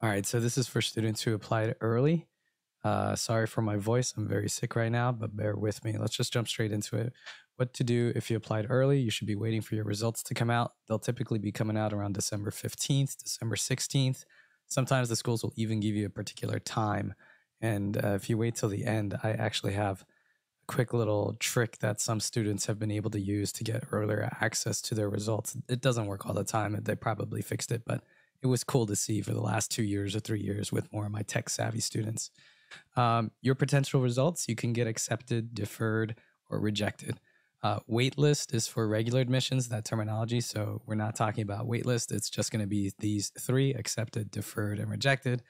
All right, so this is for students who applied early. Sorry for my voice. I'm very sick right now, but bear with me. Let's just jump straight into it. What to do if you applied early? You should be waiting for your results to come out. They'll typically be coming out around December 15th, December 16th. Sometimes the schools will even give you a particular time. And if you wait till the end, I actually have a quick little trick that some students have been able to use to get earlier access to their results. It doesn't work all the time. They probably fixed it, but it was cool to see for the last 2 years or 3 years with more of my tech savvy students. Your potential results, you can get accepted, deferred, or rejected. Waitlist is for regular admissions, that terminology. So we're not talking about waitlist. It's just going to be these three: accepted, deferred, and rejected.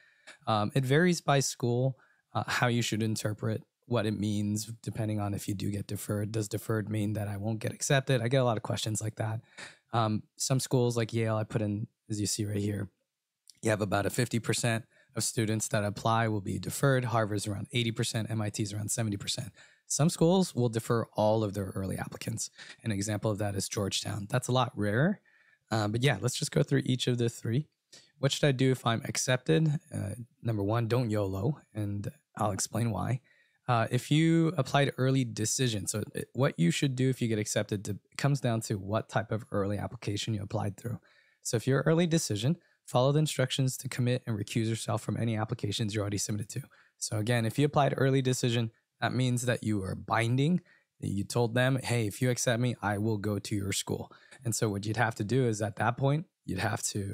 It varies by school, how you should interpret what it means, depending on if you do get deferred. Does deferred mean that I won't get accepted? I get a lot of questions like that. Some schools like Yale, I put in, as you see right here, you have about a 50% of students that apply will be deferred. Harvard's around 80%, MIT's around 70%. Some schools will defer all of their early applicants. An example of that is Georgetown. That's a lot rarer. But yeah, let's just go through each of the three. What should I do if I'm accepted? Number one, don't YOLO, and I'll explain why. If you applied early decision, so what you should do if you get accepted comes down to what type of early application you applied through. So if you're early decision, follow the instructions to commit and recuse yourself from any applications you already submitted to. So again, if you applied early decision, that means that you are binding. You told them, hey, if you accept me, I will go to your school. And so what you'd have to do is at that point, you'd have to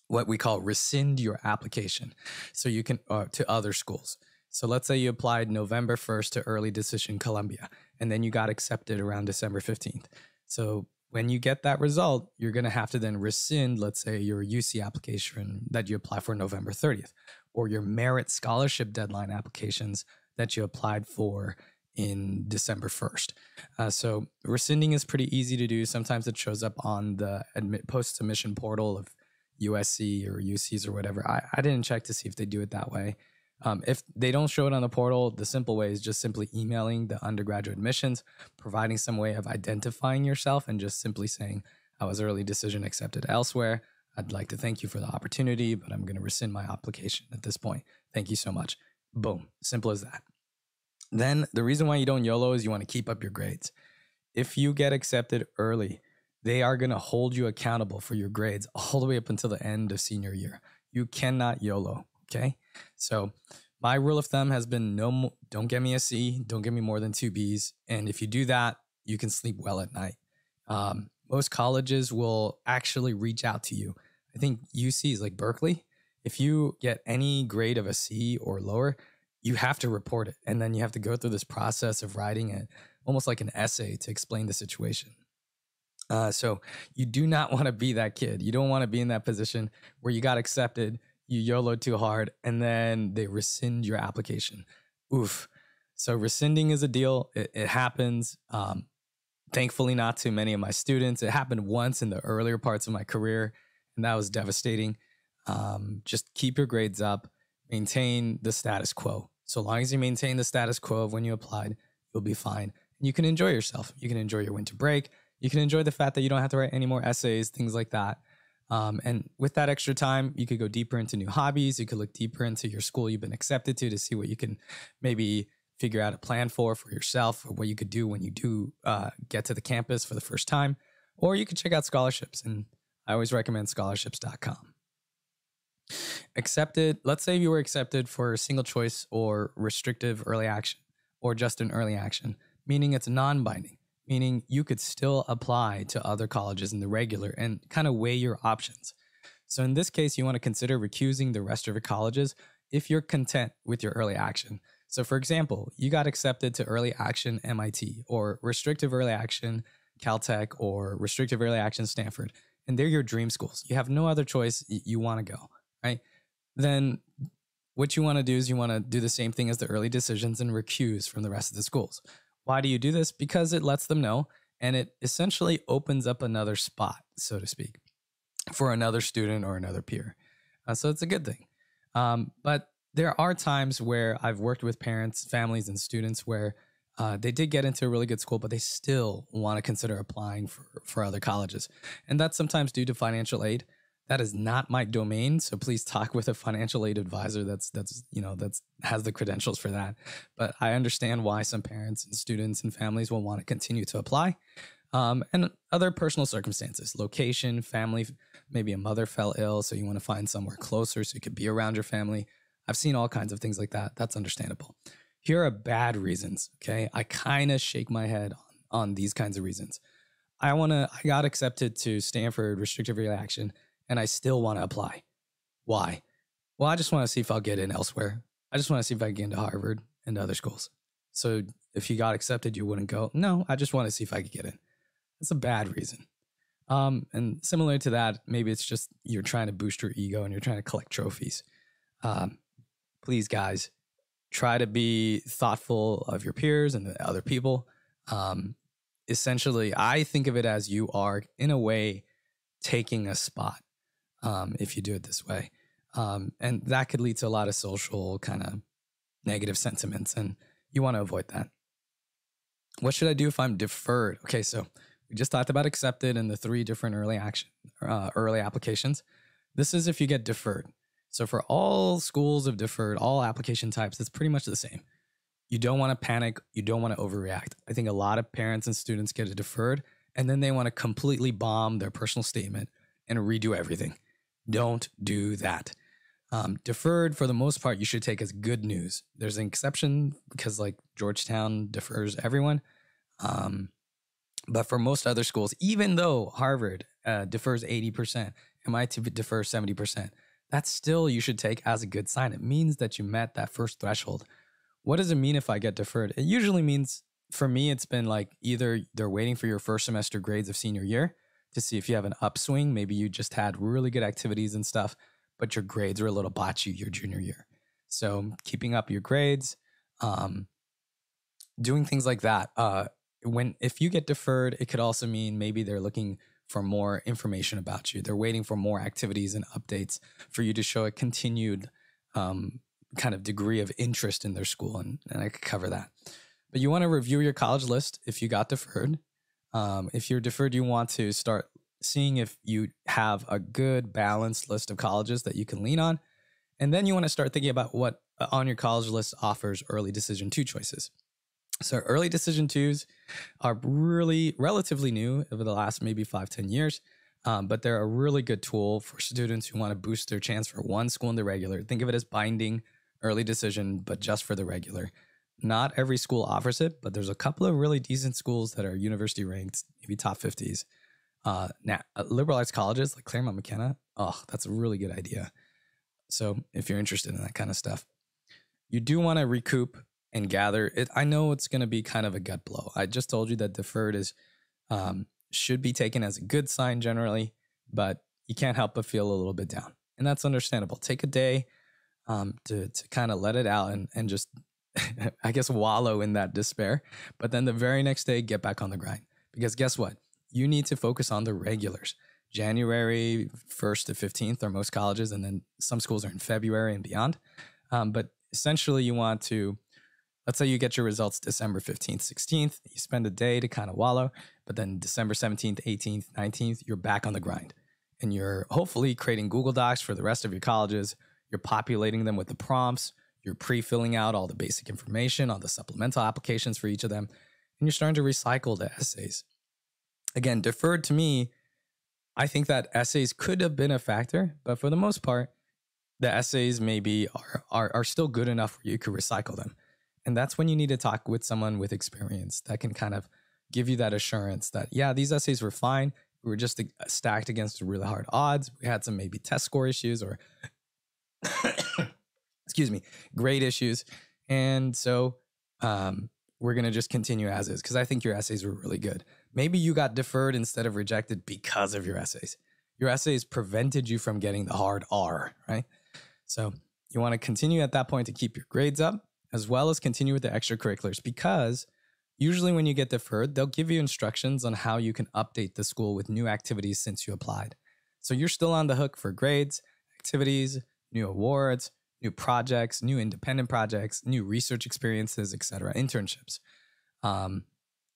what we call rescind your application. So you can to other schools. So let's say you applied November 1st to early decision Columbia, and then you got accepted around December 15th. So when you get that result, you're going to have to then rescind, let's say, your UC application that you apply for November 30th, or your merit scholarship deadline applications that you applied for in December 1st. So rescinding is pretty easy to do. Sometimes it shows up on the post-submission portal of USC or UCs or whatever. I didn't check to see if they do it that way. If they don't show it on the portal, the simple way is just simply emailing the undergraduate admissions, providing some way of identifying yourself, and just simply saying, I was early decision accepted elsewhere. I'd like to thank you for the opportunity, but I'm going to rescind my application at this point. Thank you so much. Boom. Simple as that. Then the reason why you don't YOLO is you want to keep up your grades. If you get accepted early, they are going to hold you accountable for your grades all the way up until the end of senior year. You cannot YOLO. Okay. So my rule of thumb has been don't get me a C, don't get me more than 2 Bs. And if you do that, you can sleep well at night. Most colleges will actually reach out to you. I think UC is like Berkeley. If you get any grade of a C or lower, you have to report it. And then you have to go through this process of writing it almost like an essay to explain the situation. So you do not want to be that kid. You don't want to be in that position where you got accepted, you YOLO too hard, and then they rescind your application. Oof. So rescinding is a deal. It happens. Thankfully, not to many of my students. It happened once in the earlier parts of my career, and that was devastating. Just keep your grades up. Maintain the status quo. So long as you maintain the status quo of when you applied, you'll be fine. And you can enjoy yourself. You can enjoy your winter break. You can enjoy the fact that you don't have to write any more essays, things like that. And with that extra time, you could go deeper into new hobbies. You could look deeper into your school you've been accepted to see what you can maybe figure out a plan for yourself, or what you could do when you do get to the campus for the first time. Or you could check out scholarships. And I always recommend scholarships.com. Accepted, let's say you were accepted for single choice or restrictive early action, or just an early action, meaning it's non-binding. Meaning you could still apply to other colleges in the regular and kind of weigh your options. So in this case, you want to consider recusing the rest of your colleges if you're content with your early action. So for example, you got accepted to early action MIT, or restrictive early action Caltech, or restrictive early action Stanford, and they're your dream schools. You have no other choice. You want to go, right? Then what you want to do is you want to do the same thing as the early decisions and recuse from the rest of the schools. Why do you do this? Because it lets them know, and it essentially opens up another spot, so to speak, for another student or another peer. So it's a good thing. But there are times where I've worked with parents, families, and students where they did get into a really good school, but they still want to consider applying for other colleges. And that's sometimes due to financial aid. that is not my domain. So please talk with a financial aid advisor that's has the credentials for that. But I understand why some parents and students and families will want to continue to apply. And other personal circumstances, location, family, maybe a mother fell ill, so you want to find somewhere closer so you could be around your family. I've seen all kinds of things like that. That's understandable. Here are bad reasons, okay? I kind of shake my head on these kinds of reasons. I got accepted to Stanford restrictive reaction, and I still want to apply. Why? Well, I just want to see if I'll get in elsewhere. I just want to see if I can get into Harvard and other schools. So if you got accepted, you wouldn't go? No, I just want to see if I could get in. That's a bad reason. And similar to that, maybe it's just you're trying to boost your ego and you're trying to collect trophies. Please, guys, try to be thoughtful of your peers and the other people. Essentially, I think of it as you are, in a way, taking a spot if you do it this way. And that could lead to a lot of social kind of negative sentiments, and you want to avoid that. What should I do if I'm deferred? Okay, so we just talked about accepted and the 3 different early applications. This is if you get deferred. So for all schools of deferred, all application types, it's pretty much the same. You don't want to panic. You don't want to overreact. I think a lot of parents and students get it deferred, and then they want to completely bomb their personal statement and redo everything. Don't do that. Deferred, for the most part, you should take as good news. There's an exception because like Georgetown defers everyone. But for most other schools, even though Harvard defers 80%, MIT defers 70%, that's still you should take as a good sign. It means that you met that first threshold. What does it mean if I get deferred? It usually means, for me, it's been like either they're waiting for your first semester grades of senior year to see if you have an upswing. Maybe you just had really good activities and stuff, but your grades are a little botchy your junior year. So keeping up your grades, doing things like that. If you get deferred, it could also mean maybe they're looking for more information about you. They're waiting for more activities and updates for you to show a continued kind of degree of interest in their school, and I could cover that. But you want to review your college list if you got deferred. If you're deferred, you want to start seeing if you have a good balanced list of colleges that you can lean on. And then you want to start thinking about what on your college list offers early decision 2 choices. So early decision 2s are really relatively new over the last maybe 5-10 years. But they're a really good tool for students who want to boost their chance for one school in the regular. Think of it as binding early decision, but just for the regular. Not every school offers it, but there's a couple of really decent schools that are university ranked, maybe top 50s. Now, liberal arts colleges like Claremont McKenna, that's a really good idea. So if you're interested in that kind of stuff, you do want to recoup and gather it. I know it's going to be kind of a gut blow. I just told you that deferred is should be taken as a good sign generally, but you can't help but feel a little bit down, and that's understandable. Take a day to kind of let it out and just I guess wallow in that despair, but then the very next day get back on the grind, because guess what? You need to focus on the regulars. January 1st to 15th are most colleges, and then some schools are in February and beyond. But essentially you want to, let's say you get your results December 15th, 16th, you spend a day to kind of wallow, but then December 17th, 18th, 19th, you're back on the grind. And you're hopefully creating Google Docs for the rest of your colleges. You're populating them with the prompts. You're pre-filling out all the basic information, all the supplemental applications for each of them. And you're starting to recycle the essays. Again, deferred to me, I think that essays could have been a factor, but for the most part, the essays maybe are still good enough where you could recycle them. And that's when you need to talk with someone with experience that can kind of give you that assurance that, yeah, these essays were fine. We were just stacked against really hard odds. We had some maybe test score issues or, excuse me, grade issues. And so we're going to just continue as is, because I think your essays were really good. Maybe you got deferred instead of rejected because of your essays. Your essays prevented you from getting the hard R, right? So you want to continue at that point to keep your grades up, as well as continue with the extracurriculars, because usually when you get deferred, they'll give you instructions on how you can update the school with new activities since you applied. So you're still on the hook for grades, activities, new awards, new projects, new independent projects, new research experiences, etc., internships.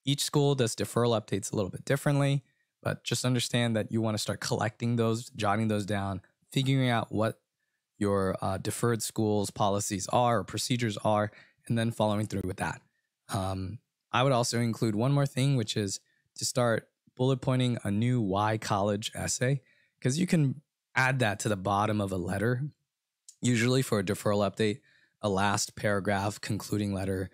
Each school does deferral updates a little bit differently, but just understand that you want to start collecting those, jotting those down, figuring out what your deferred schools policies are or procedures are, and then following through with that. I would also include one more thing, which is to start bullet pointing a new why college essay, because you can add that to the bottom of a letter. Usually for a deferral update, a last paragraph, concluding letter,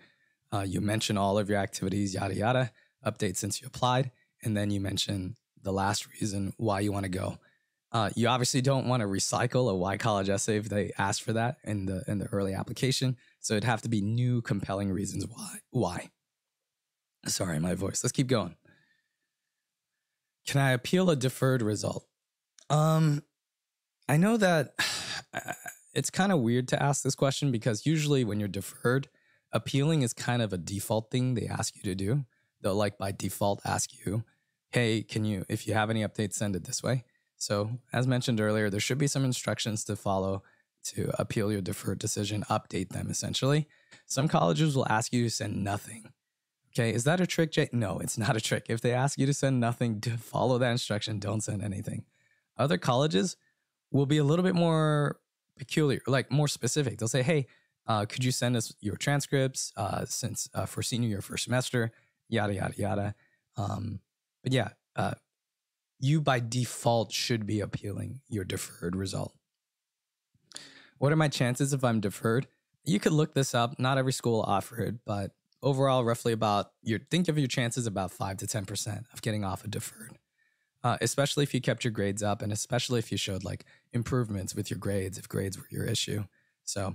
you mention all of your activities, yada, yada, update since you applied, and then you mention the last reason why you want to go. You obviously don't want to recycle a why college essay if they ask for that in the early application. So it'd have to be new, compelling reasons why. Sorry, my voice. Let's keep going. Can I appeal a deferred result? I know that it's kind of weird to ask this question because usually when you're deferred, appealing is kind of a default thing they ask you to do. They'll like by default ask you, hey, if you have any updates, send it this way. So as mentioned earlier, there should be some instructions to follow to appeal your deferred decision, update them essentially. Some colleges will ask you to send nothing. Okay, is that a trick, Jay? No, it's not a trick. If they ask you to send nothing, to follow that instruction, don't send anything. Other colleges will be a little bit more peculiar, like more specific. They'll say, hey, could you send us your transcripts since for senior year, first semester, yada, yada, yada. But yeah, you by default should be appealing your deferred result. What are my chances if I'm deferred? You could look this up. Not every school will offer it, but overall, roughly think of your chances about 5 to 10% of getting off a deferred, especially if you kept your grades up and especially if you showed like improvements with your grades, if grades were your issue. So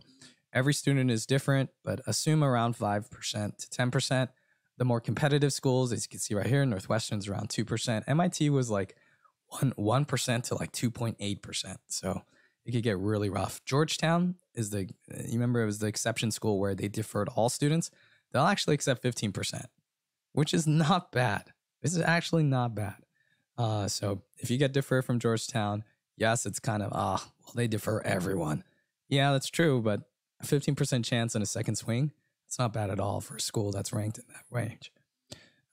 every student is different, but assume around 5% to 10%. The more competitive schools, as you can see right here, Northwestern's around 2%. MIT was like 1% to like 2.8%. So it could get really rough. Georgetown is you remember it was the exception school where they deferred all students. They'll actually accept 15%, which is not bad. This is actually not bad. So if you get deferred from Georgetown, yes, it's kind of, well, they defer everyone. Yeah, that's true, but a 15% chance in a second swing, it's not bad at all for a school that's ranked in that range.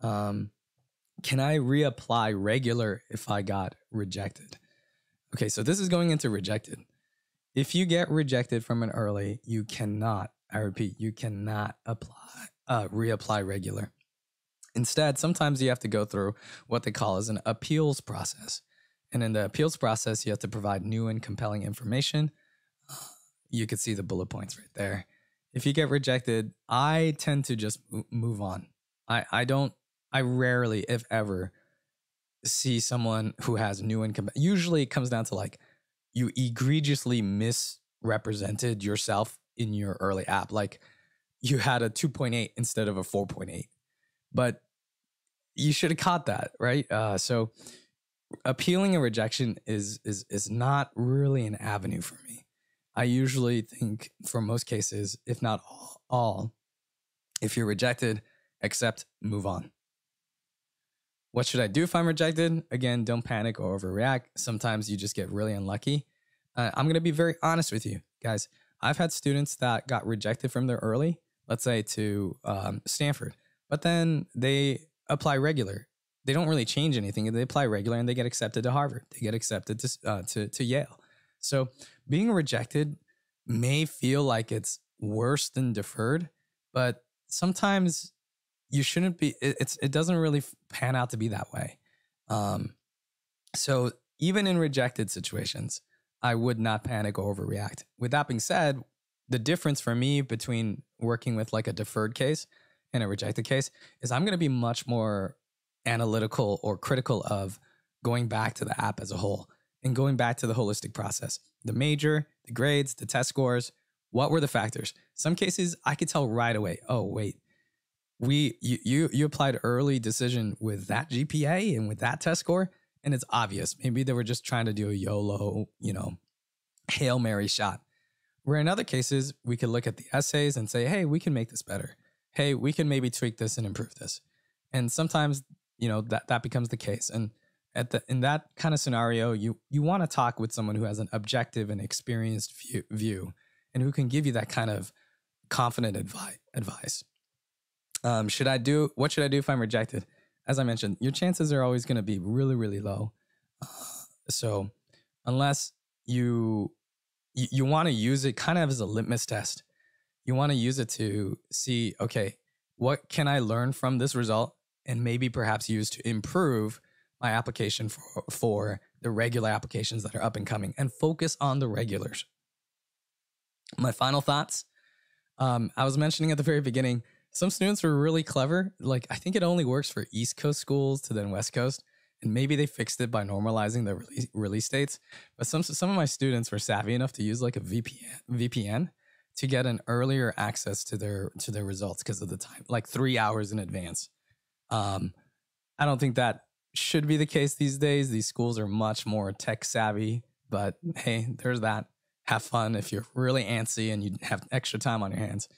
Can I reapply regular if I got rejected? Okay, so this is going into rejected. If you get rejected from an early, you cannot, I repeat, you cannot reapply regular. Instead, sometimes you have to go through what they call as an appeals process. And in the appeals process, you have to provide new and compelling information. You could see the bullet points right there. If you get rejected, I tend to just move on. I rarely, if ever, see someone who has new and usually it comes down to like you egregiously misrepresented yourself in your early app. Like you had a 2.8 instead of a 4.8, but you should have caught that, right? So appealing a rejection is not really an avenue for me. I usually think for most cases, if not all, if you're rejected, accept, move on. What should I do if I'm rejected? Again, don't panic or overreact. Sometimes you just get really unlucky. I'm going to be very honest with you, guys. I've had students that got rejected from their early, let's say to Stanford, but then they apply regular. They don't really change anything. They apply regular and they get accepted to Harvard. They get accepted to Yale. So being rejected may feel like it's worse than deferred, but sometimes you shouldn't be, it doesn't really pan out to be that way. So even in rejected situations, I would not panic or overreact. With that being said, the difference for me between working with like a deferred case and a rejected case is I'm going to be much more analytical or critical of going back to the app as a whole and going back to the holistic process. The major, the grades, the test scores, what were the factors? Some cases I could tell right away, oh, wait, you applied early decision with that GPA and with that test score, and it's obvious. Maybe they were just trying to do a YOLO, Hail Mary shot. Where in other cases, we could look at the essays and say, hey, we can make this better. Hey, we can maybe tweak this and improve this. And sometimes, that becomes the case. And in that kind of scenario, you want to talk with someone who has an objective and experienced view and who can give you that kind of confident advice. What should I do if I'm rejected? as I mentioned, your chances are always going to be really, really low. So unless you want to use it kind of as a litmus test, you want to use it to see, okay, what can I learn from this result and maybe perhaps use to improve my application for the regular applications that are up and coming, and focus on the regulars. My final thoughts. I was mentioning at the very beginning, some students were really clever. Like, I think it only works for East Coast schools to then West Coast. And maybe they fixed it by normalizing the release dates. But some of my students were savvy enough to use like a VPN to get an earlier access to their results because of the time, like 3 hours in advance. I don't think that should be the case these days. These schools are much more tech savvy, but hey, there's that. Have fun if you're really antsy and you have extra time on your hands.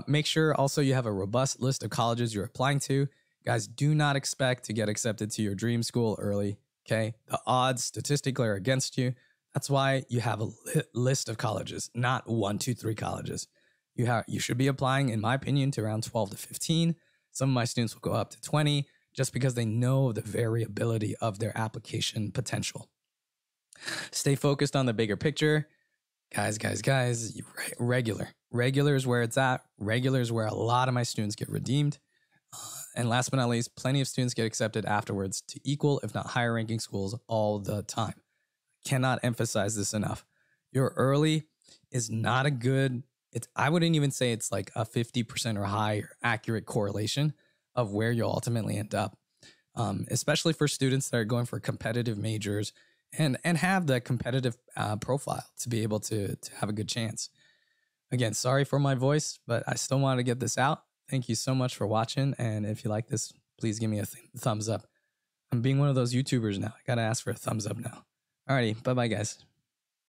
Make sure also you have a robust list of colleges you're applying to. Guys, do not expect to get accepted to your dream school early, okay? The odds statistically are against you. That's why you have a list of colleges, not 1, 2, 3 colleges. You should be applying, in my opinion, to around 12 to 15. Some of my students will go up to 20 just because they know the variability of their application potential. Stay focused on the bigger picture. Guys, regular is where it's at. Regular is where a lot of my students get redeemed. And last but not least, plenty of students get accepted afterwards to equal, if not higher ranking schools all the time. Cannot emphasize this enough. Your early is not a good, I wouldn't even say it's like a 50% or higher accurate correlation of where you'll ultimately end up. Especially for students that are going for competitive majors and have the competitive profile to be able to have a good chance. Again, sorry for my voice, but I still wanted to get this out. Thank you so much for watching. And if you like this, please give me a thumbs up. I'm being one of those YouTubers now. I got to ask for a thumbs up now. Alrighty. Bye-bye, guys.